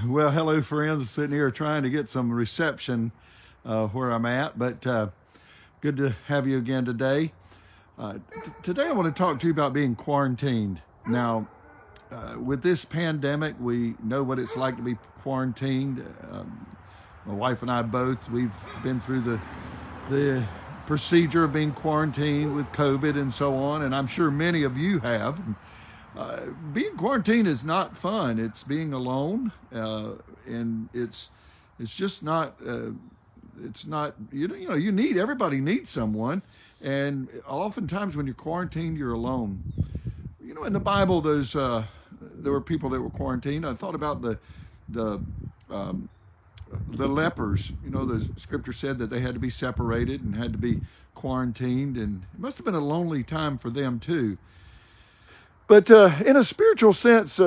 Well, hello, friends. Sitting here trying to get some reception where I'm at, but good to have you again today. Today, I want to talk to you about being quarantined. Now, with this pandemic, we know what it's like to be quarantined. My wife and I both, we've been through the procedure of being quarantined with COVID and so on, and I'm sure many of you have. Being quarantined is not fun. It's being alone, and it's just not. It's not. You need everybody needs someone, and oftentimes when you're quarantined, you're alone. In the Bible, there were people that were quarantined. I thought about the lepers. The scripture said that they had to be separated and had to be quarantined, and it must have been a lonely time for them too. But in a spiritual sense,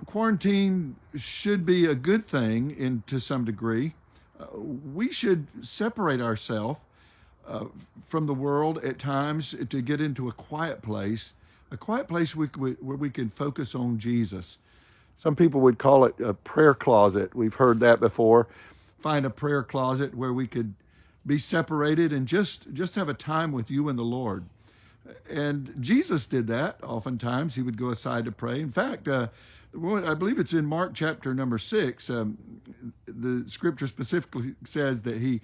quarantine should be a good thing to some degree. We should separate ourselves from the world at times to get into a quiet place where we can focus on Jesus. Some people would call it a prayer closet. We've heard that before. Find a prayer closet where we could be separated and just have a time with you and the Lord. And Jesus did that. Oftentimes he would go aside to pray. In fact, I believe it's in Mark chapter number 6. The scripture specifically says that he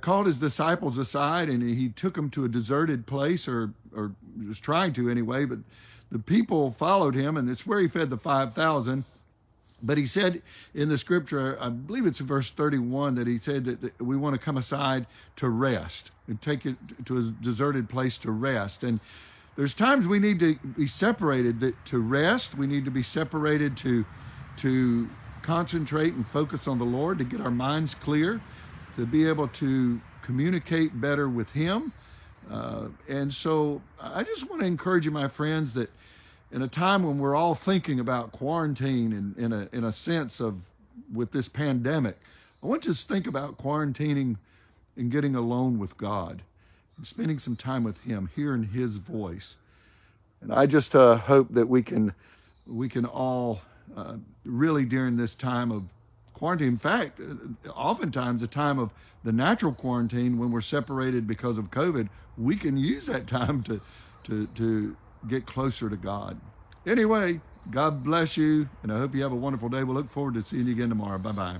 called his disciples aside and he took them to a deserted place, or was trying to anyway, but the people followed him, and it's where he fed the 5,000. But he said in the scripture, I believe it's in verse 31, that he said that we want to come aside to rest and take it to a deserted place to rest. And there's times we need to be separated to rest. We need to be separated to concentrate and focus on the Lord, to get our minds clear, to be able to communicate better with Him. And so I just want to encourage you, my friends, that in a time when we're all thinking about quarantine and in a sense of with this pandemic, I want you to think about quarantining and getting alone with God and spending some time with Him, hearing His voice. And I just hope that we can all really during this time of quarantine, in fact, oftentimes the time of the natural quarantine when we're separated because of COVID, we can use that time to get closer to God. Anyway, God bless you, and I hope you have a wonderful day. We'll look forward to seeing you again tomorrow. Bye-bye.